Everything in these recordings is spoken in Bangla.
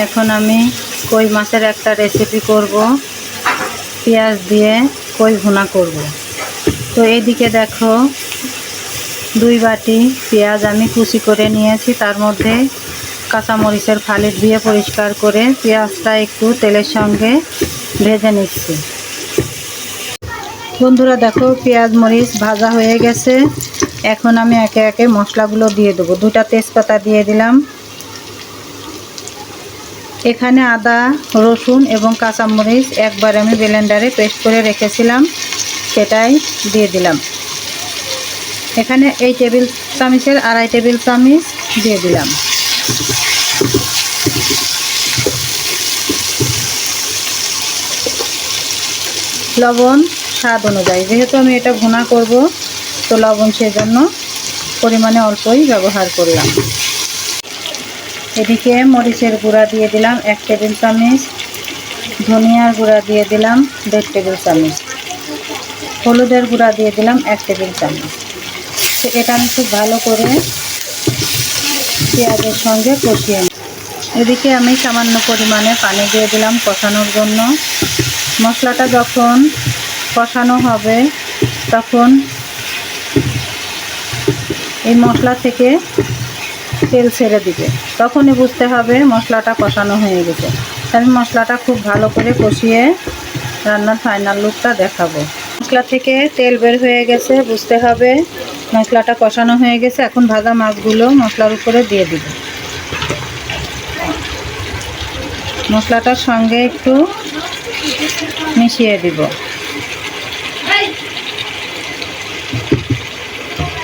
এখন আমি কই মাছের একটা রেসিপি করব, পেঁয়াজ দিয়ে কই ভুনা করব। তো এইদিকে দেখো 2 বাটি পেঁয়াজ আমি কুচি করে নিয়েছি, তার মধ্যে কাঁচামরিচের ফালি দিয়ে পরিষ্কার করে পেঁয়াজটা একটু তেলের সঙ্গে ভেজে নিচ্ছি। বন্ধুরা দেখো পেঁয়াজ মরিচ ভাজা হয়ে গেছে। এখন আমি একে একে মশলাগুলো দিয়ে দেবো। 2টা তেজপাতা দিয়ে দিলাম। এখানে আদা, রসুন এবং কাঁচামরিচ একবার আমি ব্লেন্ডারে পেস্ট করে রেখেছিলাম, সেটাই দিয়ে দিলাম। এখানে এই টেবিল চামচের 2.5 টেবিল চামচ দিয়ে দিলাম। লবণ স্বাদ অনুযায়ী, যেহেতু আমি এটা ভুনা করব তো লবণ সেজন্য পরিমাণে অল্পই ব্যবহার করলাম। এদিকে মরিচের গুঁড়া দিয়ে দিলাম 1 টেবিল চামচ, ধনিয়ার গুঁড়া দিয়ে দিলাম 1.5 টেবিল চামচ, হলুদের গুঁড়া দিয়ে দিলাম 1 টেবিল চামচ। তো এটা আমি খুব ভালো করে পেঁয়াজের সঙ্গে কষিয়ে নিই। এদিকে আমি সামান্য পরিমাণে পানি দিয়ে দিলাম কষানোর জন্য। মশলাটা যখন কষানো হবে তখন এই মশলা থেকে তেল ছেড়ে দিবে, তখনই বুঝতে হবে মশলাটা কষানো হয়ে গেছে। আমি মশলাটা খুব ভালো করে কষিয়ে রান্নার ফাইনাল লুকটা দেখাবো। মশলা থেকে তেল বের হয়ে গেছে, বুঝতে হবে মশলাটা কষানো হয়ে গেছে। এখন ভাজা মাছগুলো মশলার উপরে দিয়ে দিব। মশলাটার সঙ্গে একটু মিশিয়ে দিব।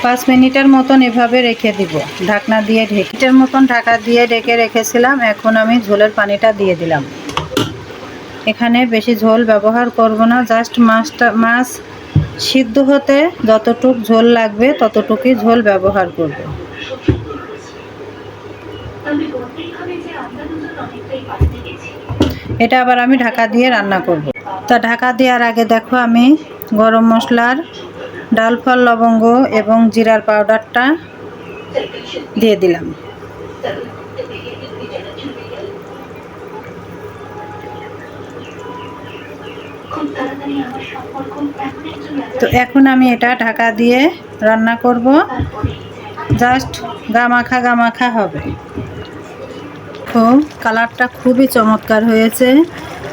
5 মিনিটের মতন এভাবে রেখে দিব, ঢাকনা দিয়ে ঢেকের মতন ঢাকা দিয়ে ঢেকে রেখেছিলাম। এখন আমি ঝোলের পানিটা দিয়ে দিলাম। এখানে বেশি ঝোল ব্যবহার করব না, জাস্ট মাছ সিদ্ধ হতে যতটুক ঝোল লাগবে ততটুকুই ঝোল ব্যবহার করব। এটা আবার আমি ঢাকা দিয়ে রান্না করব। তা ঢাকা দেওয়ার আগে দেখো আমি গরম মশলার ডালফল, লবঙ্গ এবং জিরার পাউডারটা দিয়ে দিলাম। তো এখন আমি এটা ঢাকা দিয়ে রান্না করব, জাস্ট গামাখা হবে। তো কালারটা খুবই চমৎকার হয়েছে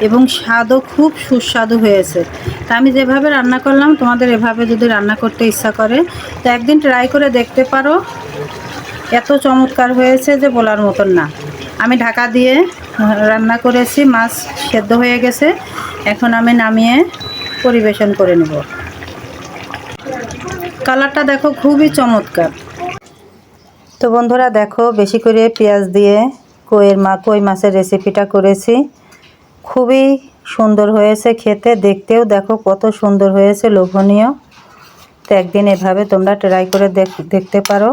এবং স্বাদও খুব সুস্বাদু হয়েছে। তা আমি যেভাবে রান্না করলাম তোমাদের এভাবে যদি রান্না করতে ইচ্ছা করে তো একদিন ট্রাই করে দেখতে পারো। এত চমৎকার হয়েছে যে বলার মতন না। আমি ঢাকা দিয়ে রান্না করেছি, মাছ সেদ্ধ হয়ে গেছে। এখন আমি নামিয়ে পরিবেশন করে নেব। কালারটা দেখো খুবই চমৎকার। তো বন্ধুরা দেখো বেশি করে পেঁয়াজ দিয়ে কই মাছের রেসিপিটা করেছি, খুবই সুন্দর হয়েছে খেতে, দেখতেও দেখো কত সুন্দর হয়েছে, লোভনীয়। তো একদিন এভাবে তোমরা ট্রাই করে দেখতে পারো।